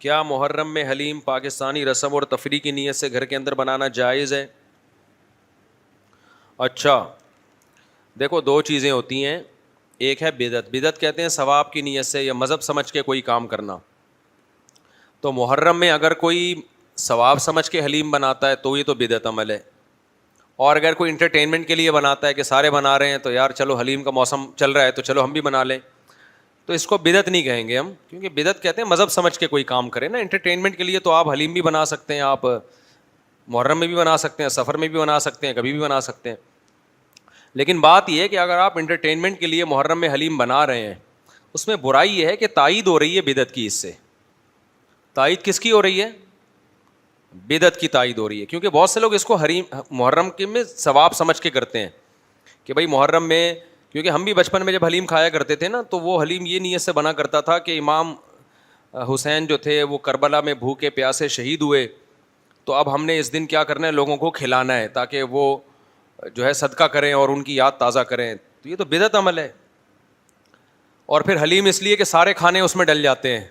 کیا محرم میں حلیم پاکستانی رسم اور تفریح کی نیت سے گھر کے اندر بنانا جائز ہے؟ اچھا دیکھو، دو چیزیں ہوتی ہیں. ایک ہے بدعت. بدعت کہتے ہیں ثواب کی نیت سے یا مذہب سمجھ کے کوئی کام کرنا. تو محرم میں اگر کوئی ثواب سمجھ کے حلیم بناتا ہے تو یہ تو بدعت عمل ہے. اور اگر کوئی انٹرٹینمنٹ کے لیے بناتا ہے کہ سارے بنا رہے ہیں تو یار چلو حلیم کا موسم چل رہا ہے تو چلو ہم بھی بنا لیں, تو اس کو بدعت نہیں کہیں گے ہم, کیونکہ بدعت کہتے ہیں مذہب سمجھ کے کوئی کام کرے نا. انٹرٹینمنٹ کے لیے تو آپ حلیم بھی بنا سکتے ہیں, آپ محرم میں بھی بنا سکتے ہیں, سفر میں بھی بنا سکتے ہیں, کبھی بھی بنا سکتے ہیں. لیکن بات یہ ہے کہ اگر آپ انٹرٹینمنٹ کے لیے محرم میں حلیم بنا رہے ہیں, اس میں برائی یہ ہے کہ تائید ہو رہی ہے بدعت کی. اس سے تائید کس کی ہو رہی ہے؟ بدعت کی تائید ہو رہی ہے. کیونکہ بہت سے لوگ اس کو محرم کے میں ثواب سمجھ کے کرتے ہیں کہ بھائی محرم میں, کیونکہ ہم بھی بچپن میں جب حلیم کھایا کرتے تھے نا, تو وہ حلیم یہ نیت سے بنا کرتا تھا کہ امام حسین جو تھے وہ کربلا میں بھوکے پیاسے شہید ہوئے, تو اب ہم نے اس دن کیا کرنا ہے, لوگوں کو کھلانا ہے تاکہ وہ جو ہے صدقہ کریں اور ان کی یاد تازہ کریں. تو یہ تو بدعت عمل ہے. اور پھر حلیم اس لیے کہ سارے کھانے اس میں ڈل جاتے ہیں,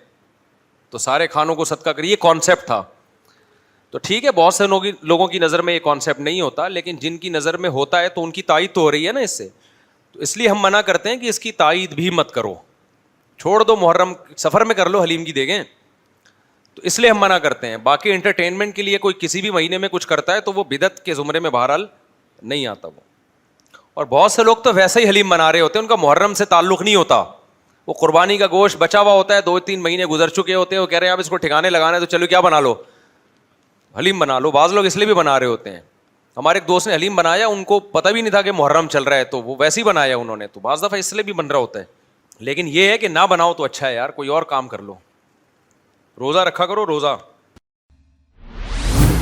تو سارے کھانوں کو صدقہ کریں, یہ کانسیپٹ تھا. تو ٹھیک ہے, بہت سے لوگوں کی نظر میں یہ کانسیپٹ نہیں ہوتا, لیکن جن کی نظر میں ہوتا ہے تو ان کی تائید تو ہو رہی ہے نا اس سے. تو اس لیے ہم منع کرتے ہیں کہ اس کی تائید بھی مت کرو, چھوڑ دو, محرم سفر میں کر لو حلیم کی دیگیں. تو اس لیے ہم منع کرتے ہیں. باقی انٹرٹینمنٹ کے لیے کوئی کسی بھی مہینے میں کچھ کرتا ہے تو وہ بدعت کے زمرے میں بہرحال نہیں آتا وہ. اور بہت سے لوگ تو ویسے ہی حلیم بنا رہے ہوتے ہیں, ان کا محرم سے تعلق نہیں ہوتا. وہ قربانی کا گوشت بچا ہوا ہوتا ہے, 2-3 مہینے گزر چکے ہوتے ہیں, وہ کہہ رہے ہیں اب اس کو ٹھکانے لگانا ہے تو چلو کیا بنا لو, حلیم بنا لو. بعض لوگ اس لیے بھی بنا رہے ہوتے ہیں. ہمارے ایک دوست نے حلیم بنایا, ان کو پتہ بھی نہیں تھا کہ محرم چل رہا ہے, تو وہ ویسے ہی بنایا انہوں نے. تو بعض دفعہ اس لیے بھی بن رہا ہوتا ہے. لیکن یہ ہے کہ نہ بناؤ تو اچھا ہے یار, کوئی اور کام کر لو. روزہ رکھا کرو, روزہ